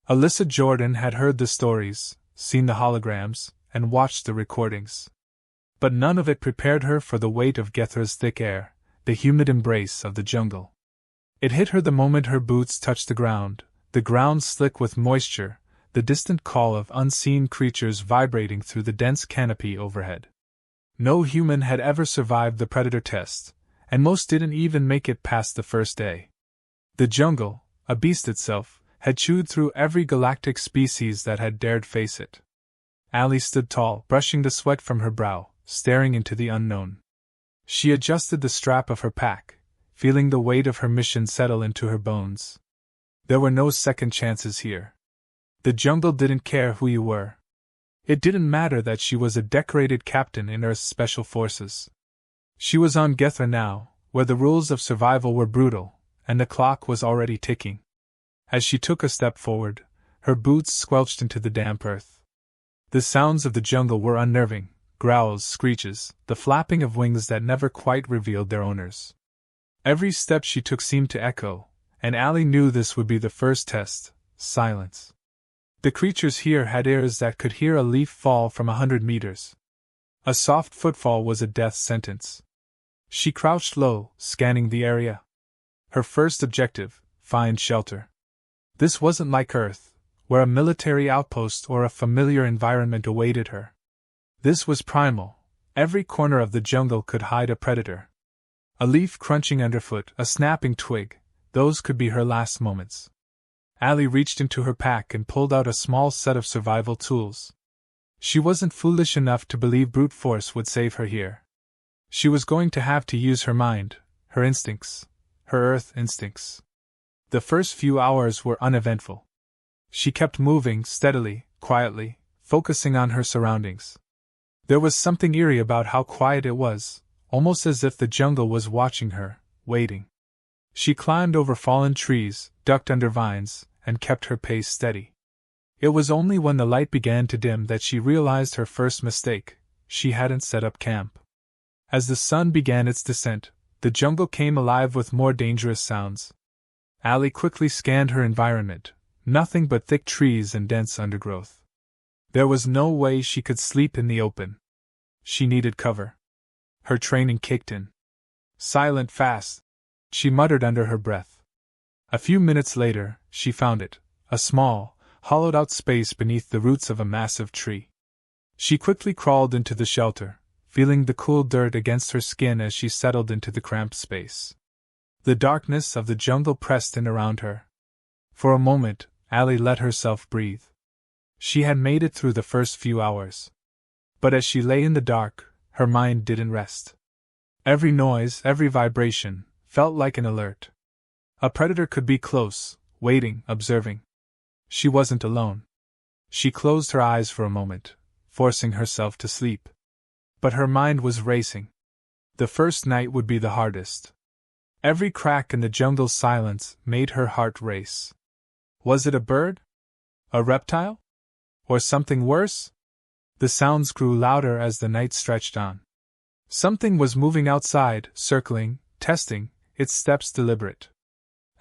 Alyssa Jordan had heard the stories, seen the holograms, and watched the recordings. But none of it prepared her for the weight of Gethra's thick air, the humid embrace of the jungle. It hit her the moment her boots touched the ground slick with moisture, the distant call of unseen creatures vibrating through the dense canopy overhead. No human had ever survived the predator test, and most didn't even make it past the first day. The jungle, a beast itself, had chewed through every galactic species that had dared face it. Allie stood tall, brushing the sweat from her brow, staring into the unknown. She adjusted the strap of her pack, feeling the weight of her mission settle into her bones. There were no second chances here. The jungle didn't care who you were. It didn't matter that she was a decorated captain in Earth's Special Forces. She was on Gethra now, where the rules of survival were brutal, and the clock was already ticking. As she took a step forward, her boots squelched into the damp earth. The sounds of the jungle were unnerving, growls, screeches, the flapping of wings that never quite revealed their owners. Every step she took seemed to echo, and Allie knew this would be the first test: silence. The creatures here had ears that could hear a leaf fall from 100 meters. A soft footfall was a death sentence. She crouched low, scanning the area. Her first objective: find shelter. This wasn't like Earth, where a military outpost or a familiar environment awaited her. This was primal. Every corner of the jungle could hide a predator. A leaf crunching underfoot, a snapping twig, those could be her last moments. Allie reached into her pack and pulled out a small set of survival tools. She wasn't foolish enough to believe brute force would save her here. She was going to have to use her mind, her instincts, her Earth instincts. The first few hours were uneventful. She kept moving steadily, quietly, focusing on her surroundings. There was something eerie about how quiet it was, almost as if the jungle was watching her, waiting. She climbed over fallen trees, ducked under vines, and kept her pace steady. It was only when the light began to dim that she realized her first mistake: she hadn't set up camp. As the sun began its descent, the jungle came alive with more dangerous sounds. Allie quickly scanned her environment: nothing but thick trees and dense undergrowth. There was no way she could sleep in the open. She needed cover. Her training kicked in. Silent, fast, she muttered under her breath. A few minutes later, she found it, a small, hollowed-out space beneath the roots of a massive tree. She quickly crawled into the shelter, feeling the cool dirt against her skin as she settled into the cramped space. The darkness of the jungle pressed in around her. For a moment, Allie let herself breathe. She had made it through the first few hours. But as she lay in the dark, her mind didn't rest. Every noise, every vibration, felt like an alert. A predator could be close, waiting, observing. She wasn't alone. She closed her eyes for a moment, forcing herself to sleep. But her mind was racing. The first night would be the hardest. Every crack in the jungle's silence made her heart race. Was it a bird? A reptile? Or something worse? The sounds grew louder as the night stretched on. Something was moving outside, circling, testing, its steps deliberate.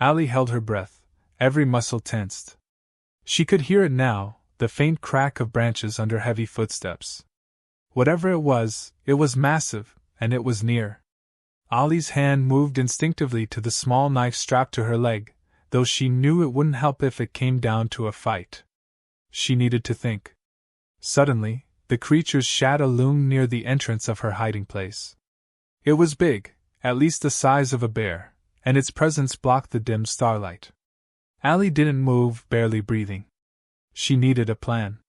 Allie held her breath, every muscle tensed. She could hear it now, the faint crack of branches under heavy footsteps. Whatever it was massive, and it was near. Allie's hand moved instinctively to the small knife strapped to her leg, though she knew it wouldn't help if it came down to a fight. She needed to think. Suddenly, the creature's shadow loomed near the entrance of her hiding place. It was big, at least the size of a bear, and its presence blocked the dim starlight. Allie didn't move, barely breathing. She needed a plan.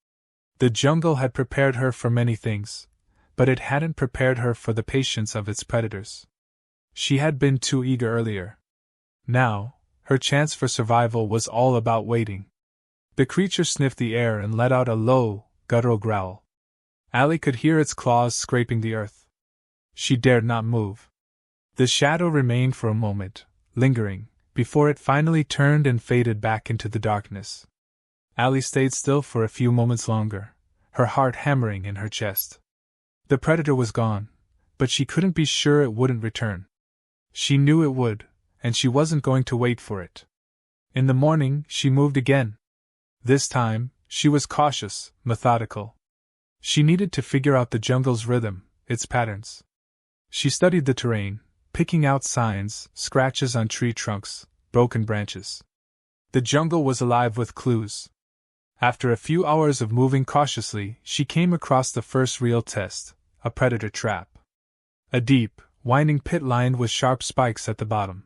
The jungle had prepared her for many things, but it hadn't prepared her for the patience of its predators. She had been too eager earlier. Now, her chance for survival was all about waiting. The creature sniffed the air and let out a low, guttural growl. Allie could hear its claws scraping the earth. She dared not move. The shadow remained for a moment, lingering, before it finally turned and faded back into the darkness. Allie stayed still for a few moments longer, her heart hammering in her chest. The predator was gone, but she couldn't be sure it wouldn't return. She knew it would, and she wasn't going to wait for it. In the morning, she moved again. This time, she was cautious, methodical. She needed to figure out the jungle's rhythm, its patterns. She studied the terrain, picking out signs, scratches on tree trunks, broken branches. The jungle was alive with clues. After a few hours of moving cautiously, she came across the first real test, a predator trap. A deep, winding pit lined with sharp spikes at the bottom.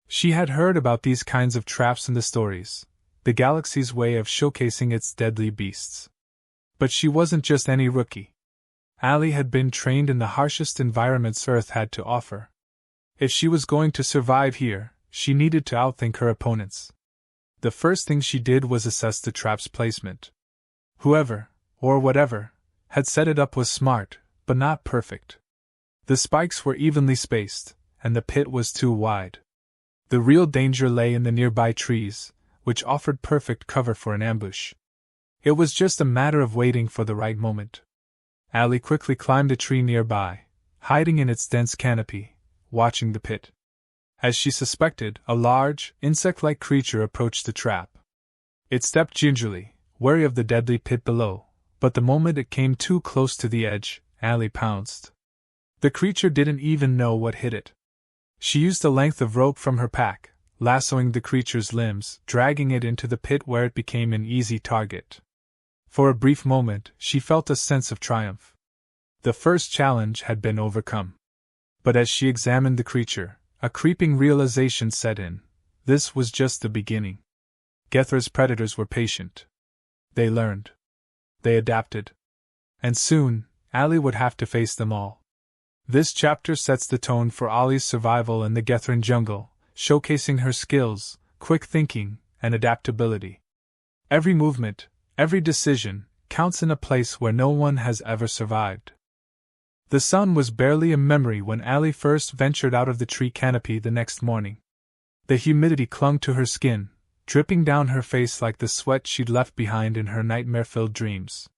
She had heard about these kinds of traps in the stories, the galaxy's way of showcasing its deadly beasts. But she wasn't just any rookie. Allie had been trained in the harshest environments Earth had to offer. If she was going to survive here, she needed to outthink her opponents. The first thing she did was assess the trap's placement. Whoever, or whatever, had set it up was smart, but not perfect. The spikes were evenly spaced, and the pit was too wide. The real danger lay in the nearby trees, which offered perfect cover for an ambush. It was just a matter of waiting for the right moment. Allie quickly climbed a tree nearby, hiding in its dense canopy, watching the pit. As she suspected, a large, insect-like creature approached the trap. It stepped gingerly, wary of the deadly pit below, but the moment it came too close to the edge, Allie pounced. The creature didn't even know what hit it. She used a length of rope from her pack, lassoing the creature's limbs, dragging it into the pit where it became an easy target. For a brief moment, she felt a sense of triumph. The first challenge had been overcome. But as she examined the creature, a creeping realization set in. This was just the beginning. Gethra's predators were patient. They learned. They adapted. And soon, Allie would have to face them all. This chapter sets the tone for Allie's survival in the Gethran jungle, showcasing her skills, quick thinking, and adaptability. Every movement, every decision, counts in a place where no one has ever survived. The sun was barely a memory when Allie first ventured out of the tree canopy the next morning. The humidity clung to her skin, dripping down her face like the sweat she'd left behind in her nightmare-filled dreams.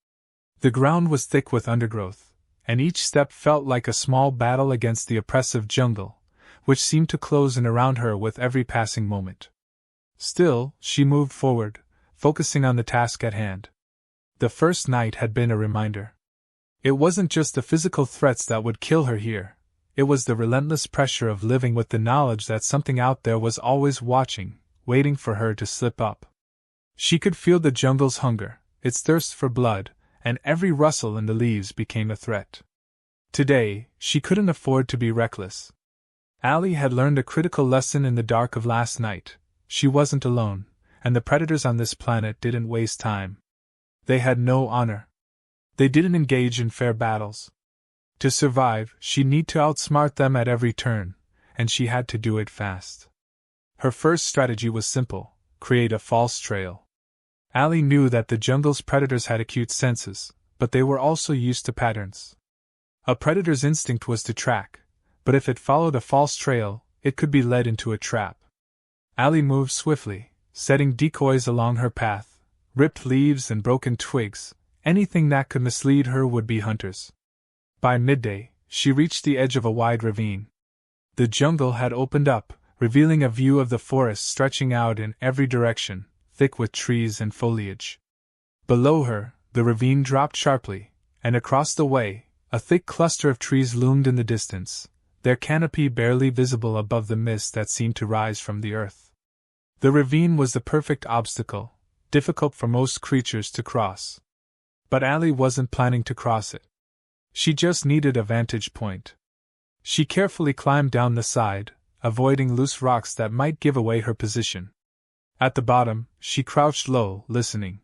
The ground was thick with undergrowth, and each step felt like a small battle against the oppressive jungle, which seemed to close in around her with every passing moment. Still, she moved forward, focusing on the task at hand. The first night had been a reminder. It wasn't just the physical threats that would kill her here. It was the relentless pressure of living with the knowledge that something out there was always watching, waiting for her to slip up. She could feel the jungle's hunger, its thirst for blood, and every rustle in the leaves became a threat. Today, she couldn't afford to be reckless. Allie had learned a critical lesson in the dark of last night. She wasn't alone, and the predators on this planet didn't waste time. They had no honor. They didn't engage in fair battles. To survive, she'd need to outsmart them at every turn, and she had to do it fast. Her first strategy was simple: create a false trail. Allie knew that the jungle's predators had acute senses, but they were also used to patterns. A predator's instinct was to track, but if it followed a false trail, it could be led into a trap. Allie moved swiftly, setting decoys along her path, ripped leaves and broken twigs. Anything that could mislead her would-be hunters. By midday, she reached the edge of a wide ravine. The jungle had opened up, revealing a view of the forest stretching out in every direction, thick with trees and foliage. Below her, the ravine dropped sharply, and across the way, a thick cluster of trees loomed in the distance, their canopy barely visible above the mist that seemed to rise from the earth. The ravine was the perfect obstacle, difficult for most creatures to cross. But Allie wasn't planning to cross it. She just needed a vantage point. She carefully climbed down the side, avoiding loose rocks that might give away her position. At the bottom, she crouched low, listening.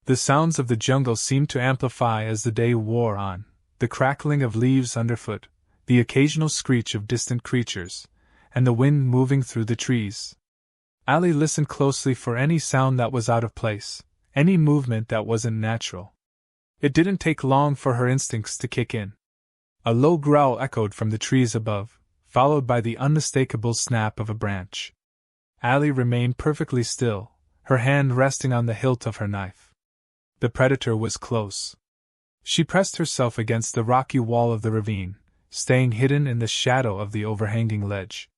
The sounds of the jungle seemed to amplify as the day wore on, the crackling of leaves underfoot, the occasional screech of distant creatures, and the wind moving through the trees. Allie listened closely for any sound that was out of place, any movement that wasn't natural. It didn't take long for her instincts to kick in. A low growl echoed from the trees above, followed by the unmistakable snap of a branch. Allie remained perfectly still, her hand resting on the hilt of her knife. The predator was close. She pressed herself against the rocky wall of the ravine, staying hidden in the shadow of the overhanging ledge.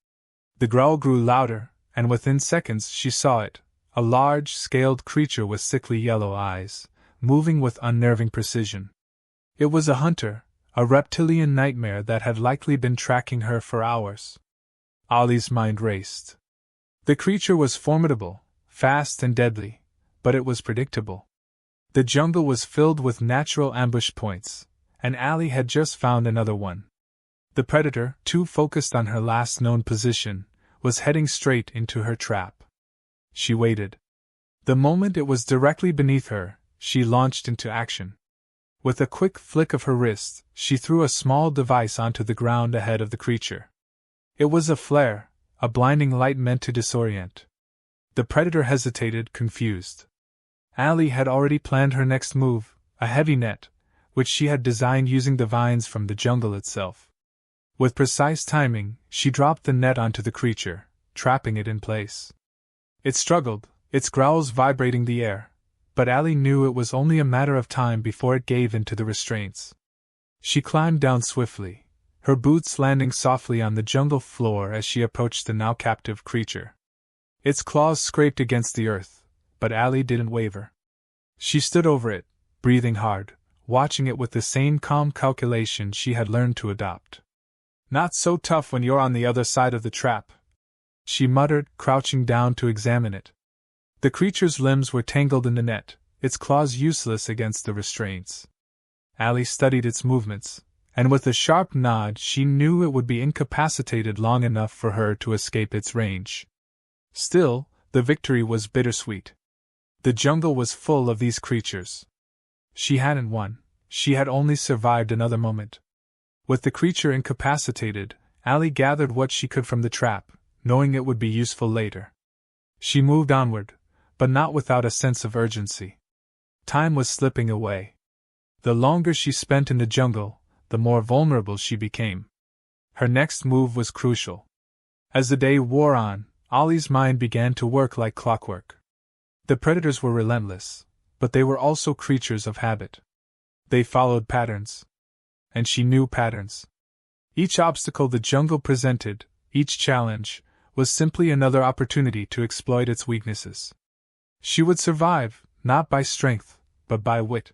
The growl grew louder, and within seconds she saw it, a large, scaled creature with sickly yellow eyes, moving with unnerving precision. It was a hunter, a reptilian nightmare that had likely been tracking her for hours. Ollie's mind raced. The creature was formidable, fast and deadly, but it was predictable. The jungle was filled with natural ambush points, and Allie had just found another one. The predator, too focused on her last known position, was heading straight into her trap. She waited. The moment it was directly beneath her, she launched into action. With a quick flick of her wrist, she threw a small device onto the ground ahead of the creature. It was a flare, a blinding light meant to disorient. The predator hesitated, confused. Allie had already planned her next move, a heavy net, which she had designed using the vines from the jungle itself. With precise timing, she dropped the net onto the creature, trapping it in place. It struggled, its growls vibrating the air, but Allie knew it was only a matter of time before it gave in to the restraints. She climbed down swiftly, her boots landing softly on the jungle floor as she approached the now captive creature. Its claws scraped against the earth, but Allie didn't waver. She stood over it, breathing hard, watching it with the same calm calculation she had learned to adopt. "Not so tough when you're on the other side of the trap," she muttered, crouching down to examine it. The creature's limbs were tangled in the net, its claws useless against the restraints. Allie studied its movements, and with a sharp nod she knew it would be incapacitated long enough for her to escape its range. Still, the victory was bittersweet. The jungle was full of these creatures. She hadn't won, she had only survived another moment. With the creature incapacitated, Allie gathered what she could from the trap, knowing it would be useful later. She moved onward, but not without a sense of urgency. Time was slipping away. The longer she spent in the jungle, the more vulnerable she became. Her next move was crucial. As the day wore on, Ollie's mind began to work like clockwork. The predators were relentless, but they were also creatures of habit. They followed patterns. And she knew patterns. Each obstacle the jungle presented, each challenge, was simply another opportunity to exploit its weaknesses. She would survive, not by strength, but by wit.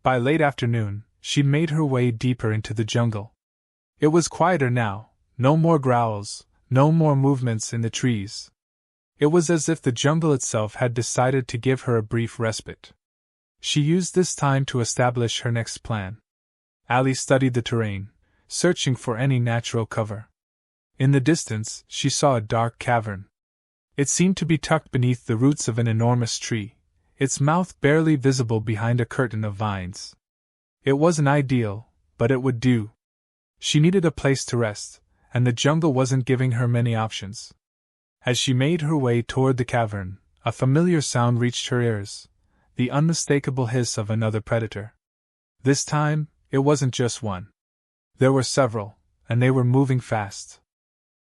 By late afternoon, she made her way deeper into the jungle. It was quieter now, no more growls, no more movements in the trees. It was as if the jungle itself had decided to give her a brief respite. She used this time to establish her next plan. Allie studied the terrain, searching for any natural cover. In the distance, she saw a dark cavern. It seemed to be tucked beneath the roots of an enormous tree, its mouth barely visible behind a curtain of vines. It wasn't ideal, but it would do. She needed a place to rest, and the jungle wasn't giving her many options. As she made her way toward the cavern, a familiar sound reached her ears, the unmistakable hiss of another predator. This time, it wasn't just one. There were several, and they were moving fast.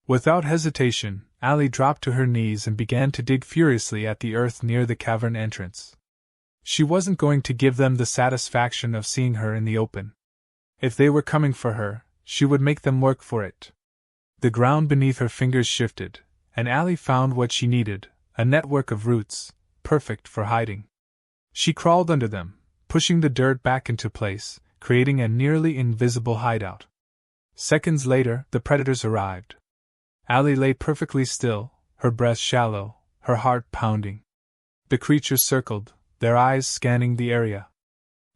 Without hesitation, Allie dropped to her knees and began to dig furiously at the earth near the cavern entrance. She wasn't going to give them the satisfaction of seeing her in the open. If they were coming for her, she would make them work for it. The ground beneath her fingers shifted, and Allie found what she needed, a network of roots, perfect for hiding. She crawled under them, pushing the dirt back into place, creating a nearly invisible hideout. Seconds later, the predators arrived. Allie lay perfectly still, her breath shallow, her heart pounding. The creatures circled, their eyes scanning the area.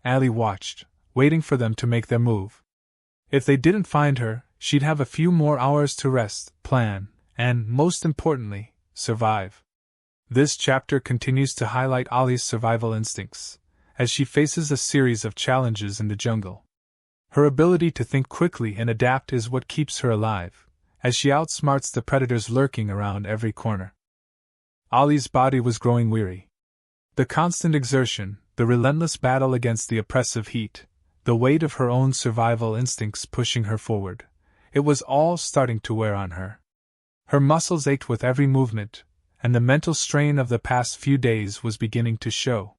Allie watched, waiting for them to make their move. If they didn't find her, she'd have a few more hours to rest, plan, and, most importantly, survive. This chapter continues to highlight Ollie's survival instincts, as she faces a series of challenges in the jungle. Her ability to think quickly and adapt is what keeps her alive, as she outsmarts the predators lurking around every corner. Ollie's body was growing weary. The constant exertion, the relentless battle against the oppressive heat, the weight of her own survival instincts pushing her forward, it was all starting to wear on her. Her muscles ached with every movement, and the mental strain of the past few days was beginning to show.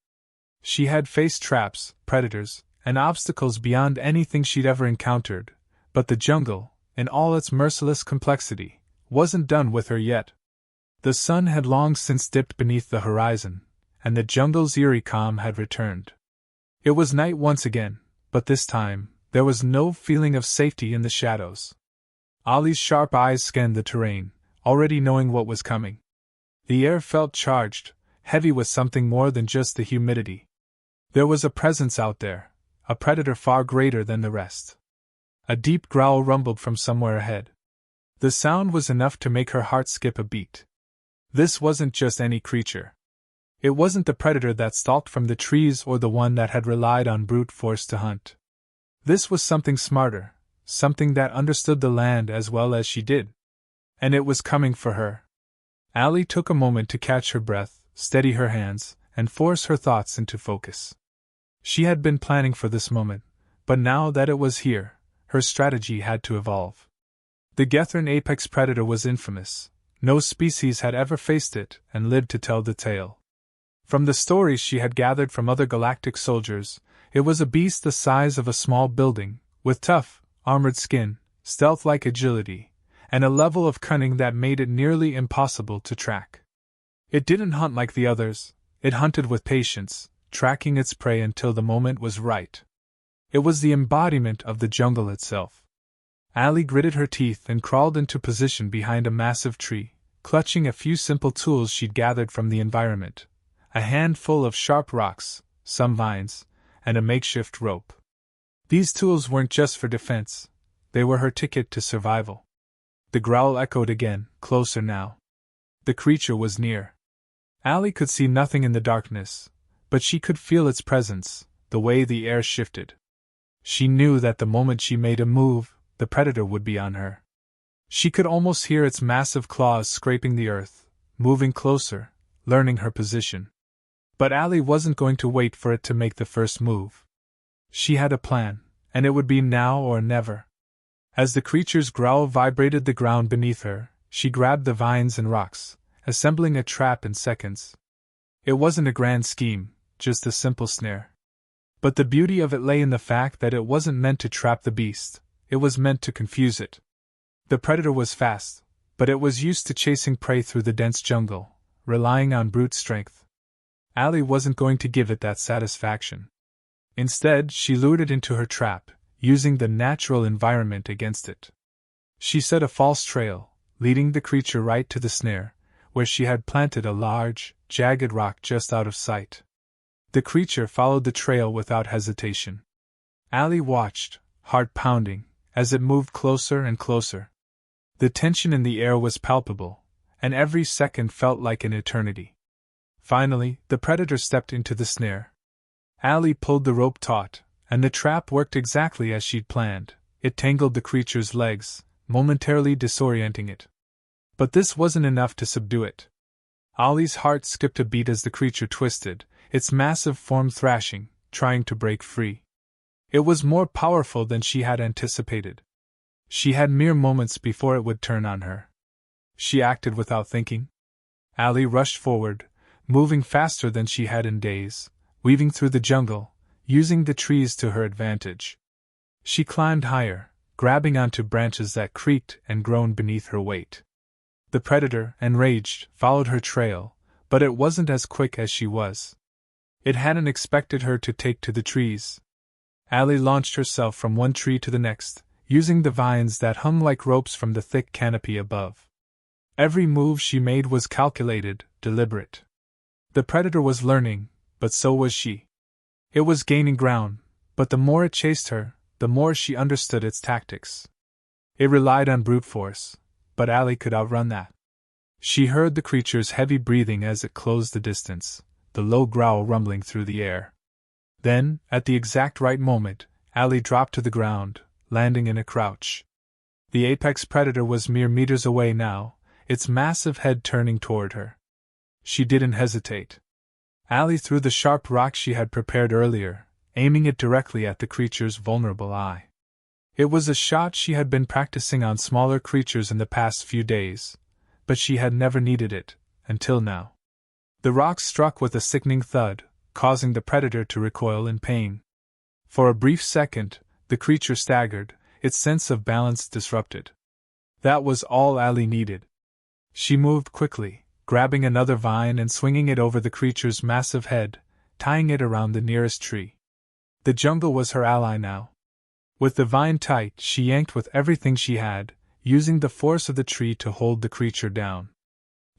She had faced traps, predators, and obstacles beyond anything she'd ever encountered, but the jungle, in all its merciless complexity, wasn't done with her yet. The sun had long since dipped beneath the horizon, and the jungle's eerie calm had returned. It was night once again, but this time, there was no feeling of safety in the shadows. Ollie's sharp eyes scanned the terrain, already knowing what was coming. The air felt charged, heavy with something more than just the humidity. There was a presence out there, a predator far greater than the rest. A deep growl rumbled from somewhere ahead. The sound was enough to make her heart skip a beat. This wasn't just any creature. It wasn't the predator that stalked from the trees or the one that had relied on brute force to hunt. This was something smarter, something that understood the land as well as she did. And it was coming for her. Allie took a moment to catch her breath, steady her hands, and force her thoughts into focus. She had been planning for this moment, but now that it was here, her strategy had to evolve. The Gethern apex predator was infamous. No species had ever faced it and lived to tell the tale. From the stories she had gathered from other galactic soldiers, it was a beast the size of a small building, with tough, armored skin, stealth-like agility, and a level of cunning that made it nearly impossible to track. It didn't hunt like the others, it hunted with patience, tracking its prey until the moment was right. It was the embodiment of the jungle itself. Allie gritted her teeth and crawled into position behind a massive tree, clutching a few simple tools she'd gathered from the environment: a handful of sharp rocks, some vines, and a makeshift rope. These tools weren't just for defense, they were her ticket to survival. The growl echoed again, closer now. The creature was near. Allie could see nothing in the darkness, but she could feel its presence, the way the air shifted. She knew that the moment she made a move, the predator would be on her. She could almost hear its massive claws scraping the earth, moving closer, learning her position. But Allie wasn't going to wait for it to make the first move. She had a plan, and it would be now or never. As the creature's growl vibrated the ground beneath her, she grabbed the vines and rocks, assembling a trap in seconds. It wasn't a grand scheme, just a simple snare. But the beauty of it lay in the fact that it wasn't meant to trap the beast, it was meant to confuse it. The predator was fast, but it was used to chasing prey through the dense jungle, relying on brute strength. Allie wasn't going to give it that satisfaction. Instead, she lured it into her trap, using the natural environment against it. She set a false trail, leading the creature right to the snare, where she had planted a large, jagged rock just out of sight. The creature followed the trail without hesitation. Allie watched, heart pounding, as it moved closer and closer. The tension in the air was palpable, and every second felt like an eternity. Finally, the predator stepped into the snare. Allie pulled the rope taut, and the trap worked exactly as she'd planned. It tangled the creature's legs, momentarily disorienting it. But this wasn't enough to subdue it. Ollie's heart skipped a beat as the creature twisted, its massive form thrashing, trying to break free. It was more powerful than she had anticipated. She had mere moments before it would turn on her. She acted without thinking. Allie rushed forward, moving faster than she had in days, weaving through the jungle, using the trees to her advantage. She climbed higher, grabbing onto branches that creaked and groaned beneath her weight. The predator, enraged, followed her trail, but it wasn't as quick as she was. It hadn't expected her to take to the trees. Allie launched herself from one tree to the next, using the vines that hung like ropes from the thick canopy above. Every move she made was calculated, deliberate. The predator was learning, but so was she. It was gaining ground, but the more it chased her, the more she understood its tactics. It relied on brute force, but Allie could outrun that. She heard the creature's heavy breathing as it closed the distance, the low growl rumbling through the air. Then, at the exact right moment, Allie dropped to the ground, landing in a crouch. The apex predator was mere meters away now, its massive head turning toward her. She didn't hesitate. Allie threw the sharp rock she had prepared earlier, aiming it directly at the creature's vulnerable eye. It was a shot she had been practicing on smaller creatures in the past few days, but she had never needed it, until now. The rock struck with a sickening thud, causing the predator to recoil in pain. For a brief second, the creature staggered, its sense of balance disrupted. That was all Allie needed. She moved quickly, grabbing another vine and swinging it over the creature's massive head, tying it around the nearest tree. The jungle was her ally now. With the vine tight, she yanked with everything she had, using the force of the tree to hold the creature down.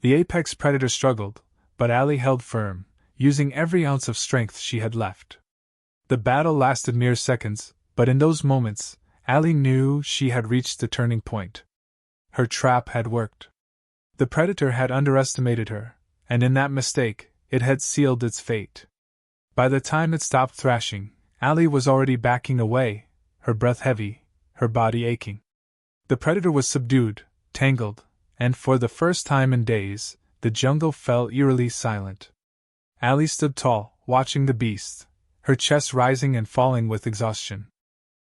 The apex predator struggled, but Allie held firm, using every ounce of strength she had left. The battle lasted mere seconds, but in those moments, Allie knew she had reached the turning point. Her trap had worked. The predator had underestimated her, and in that mistake, it had sealed its fate. By the time it stopped thrashing, Allie was already backing away, her breath heavy, her body aching. The predator was subdued, tangled, and for the first time in days, the jungle fell eerily silent. Allie stood tall, watching the beast, her chest rising and falling with exhaustion.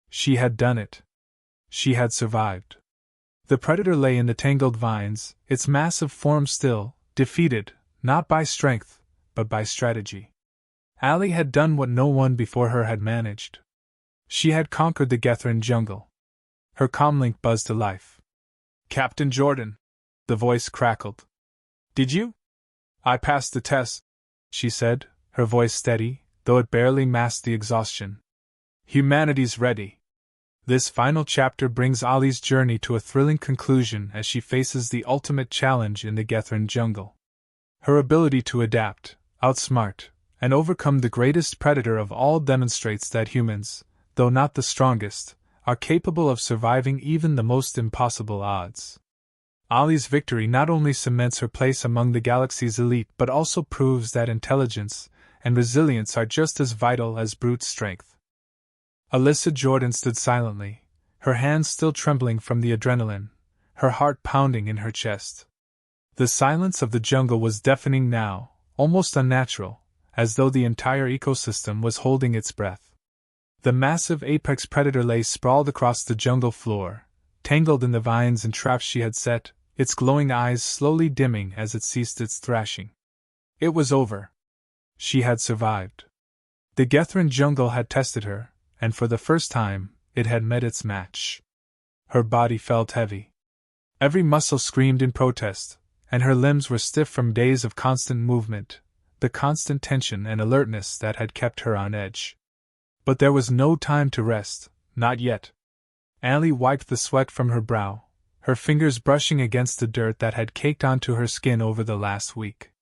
She had done it. She had survived. The predator lay in the tangled vines, its massive form still, defeated, not by strength, but by strategy. Allie had done what no one before her had managed. She had conquered the Gethran jungle. Her comlink buzzed to life. "Captain Jordan," the voice crackled. "Did you?" "I passed the test," she said, her voice steady, though it barely masked the exhaustion. "Humanity's ready." This final chapter brings Ollie's journey to a thrilling conclusion as she faces the ultimate challenge in the Gethran jungle. Her ability to adapt, outsmart, and overcome the greatest predator of all demonstrates that humans, though not the strongest, are capable of surviving even the most impossible odds. Ollie's victory not only cements her place among the galaxy's elite but also proves that intelligence and resilience are just as vital as brute strength. Alyssa Jordan stood silently, her hands still trembling from the adrenaline, her heart pounding in her chest. The silence of the jungle was deafening now, almost unnatural, as though the entire ecosystem was holding its breath. The massive apex predator lay sprawled across the jungle floor, tangled in the vines and traps she had set, its glowing eyes slowly dimming as it ceased its thrashing. It was over. She had survived. The Gethran jungle had tested her, and for the first time, it had met its match. Her body felt heavy. Every muscle screamed in protest, and her limbs were stiff from days of constant movement, the constant tension and alertness that had kept her on edge. But there was no time to rest, not yet. Allie wiped the sweat from her brow, her fingers brushing against the dirt that had caked onto her skin over the last week.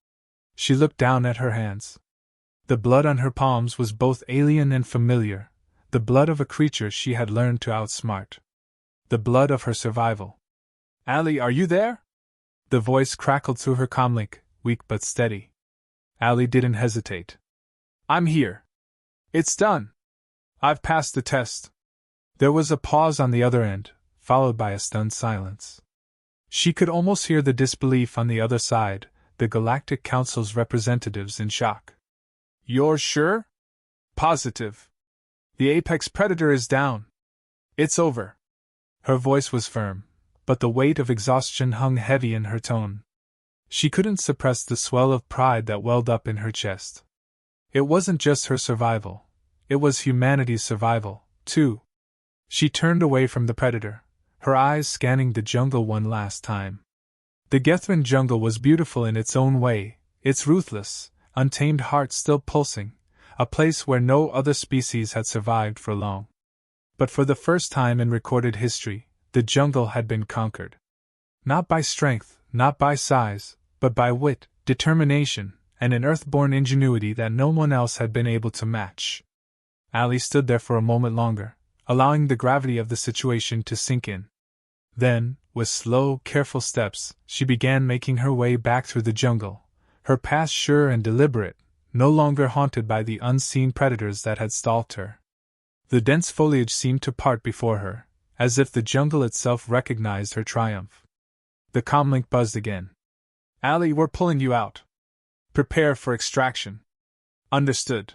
She looked down at her hands. The blood on her palms was both alien and familiar, the blood of a creature she had learned to outsmart. The blood of her survival. "Allie, are you there?" The voice crackled through her comlink, weak but steady. Allie didn't hesitate. "I'm here. It's done. I've passed the test." There was a pause on the other end, followed by a stunned silence. She could almost hear the disbelief on the other side, the Galactic Council's representatives in shock. "You're sure?" "Positive. The apex predator is down. It's over." Her voice was firm, but the weight of exhaustion hung heavy in her tone. She couldn't suppress the swell of pride that welled up in her chest. It wasn't just her survival. It was humanity's survival, too. She turned away from the predator, her eyes scanning the jungle one last time. The Gethran jungle was beautiful in its own way, its ruthless, untamed heart still pulsing, a place where no other species had survived for long. But for the first time in recorded history, the jungle had been conquered. Not by strength, not by size, but by wit, determination, and an earth-born ingenuity that no one else had been able to match. Allie stood there for a moment longer, allowing the gravity of the situation to sink in. Then, with slow, careful steps, she began making her way back through the jungle, her path sure and deliberate, no longer haunted by the unseen predators that had stalked her. The dense foliage seemed to part before her, as if the jungle itself recognized her triumph. The comlink buzzed again. "Allie, we're pulling you out. Prepare for extraction." "Understood."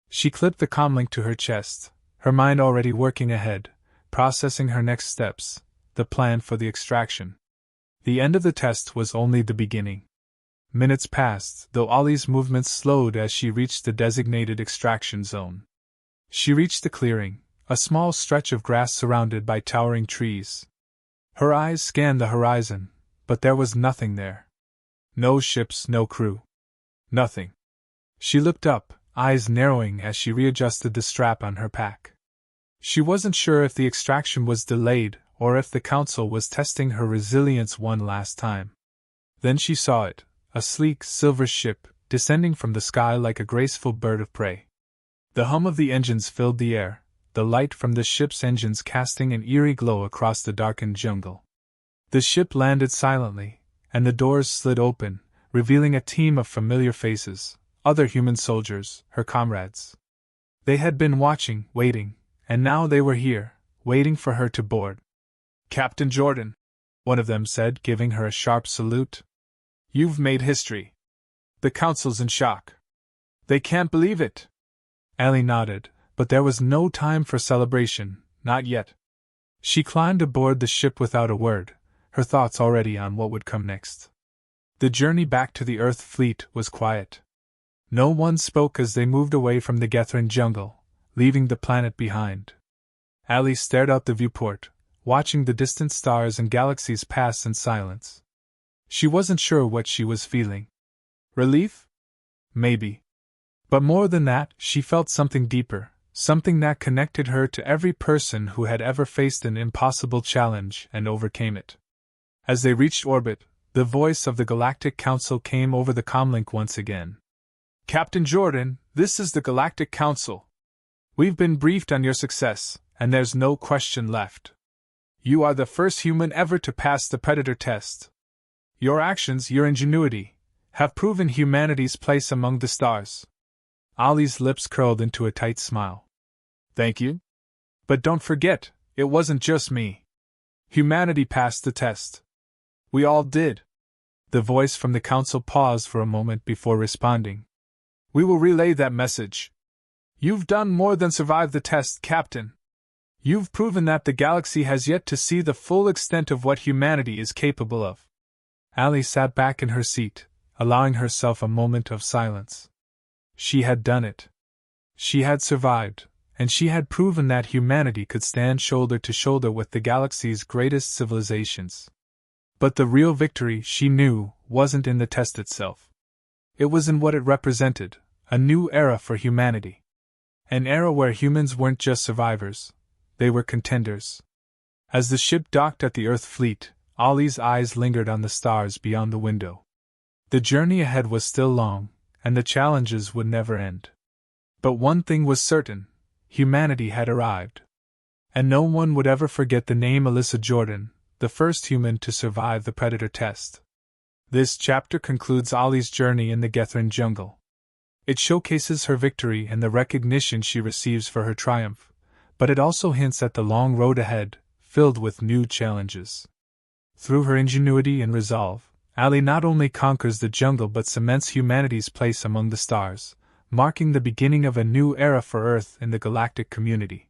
She clipped the comlink to her chest, her mind already working ahead, processing her next steps, the plan for the extraction. The end of the test was only the beginning. Minutes passed, though Ollie's movements slowed as she reached the designated extraction zone. She reached the clearing, a small stretch of grass surrounded by towering trees. Her eyes scanned the horizon, but there was nothing there. No ships, no crew. Nothing. She looked up, eyes narrowing as she readjusted the strap on her pack. She wasn't sure if the extraction was delayed or if the Council was testing her resilience one last time. Then she saw it, a sleek, silver ship, descending from the sky like a graceful bird of prey. The hum of the engines filled the air, the light from the ship's engines casting an eerie glow across the darkened jungle. The ship landed silently, and the doors slid open, revealing a team of familiar faces, other human soldiers, her comrades. They had been watching, waiting, and now they were here, waiting for her to board. "Captain Jordan," one of them said, giving her a sharp salute. "You've made history. The Council's in shock. They can't believe it." Allie nodded, but there was no time for celebration, not yet. She climbed aboard the ship without a word, her thoughts already on what would come next. The journey back to the Earth fleet was quiet. No one spoke as they moved away from the Gethran jungle, leaving the planet behind. Allie stared out the viewport, watching the distant stars and galaxies pass in silence. She wasn't sure what she was feeling. Relief? Maybe. But more than that, she felt something deeper, something that connected her to every person who had ever faced an impossible challenge and overcame it. As they reached orbit, the voice of the Galactic Council came over the comlink once again. "Captain Jordan, this is the Galactic Council. We've been briefed on your success, and there's no question left. You are the first human ever to pass the Predator test. Your actions, your ingenuity, have proven humanity's place among the stars." Ollie's lips curled into a tight smile. "Thank you. But don't forget, it wasn't just me. Humanity passed the test. We all did." The voice from the Council paused for a moment before responding. "We will relay that message. You've done more than survive the test, Captain. You've proven that the galaxy has yet to see the full extent of what humanity is capable of." Allie sat back in her seat, allowing herself a moment of silence. She had done it. She had survived, and she had proven that humanity could stand shoulder to shoulder with the galaxy's greatest civilizations. But the real victory, she knew, wasn't in the test itself. It was in what it represented, a new era for humanity. An era where humans weren't just survivors, they were contenders. As the ship docked at the Earth fleet, Ollie's eyes lingered on the stars beyond the window. The journey ahead was still long, and the challenges would never end. But one thing was certain: humanity had arrived. And no one would ever forget the name Alyssa Jordan, the first human to survive the Predator test. This chapter concludes Ollie's journey in the Gethran jungle. It showcases her victory and the recognition she receives for her triumph, but it also hints at the long road ahead, filled with new challenges. Through her ingenuity and resolve, Allie not only conquers the jungle but cements humanity's place among the stars, marking the beginning of a new era for Earth in the galactic community.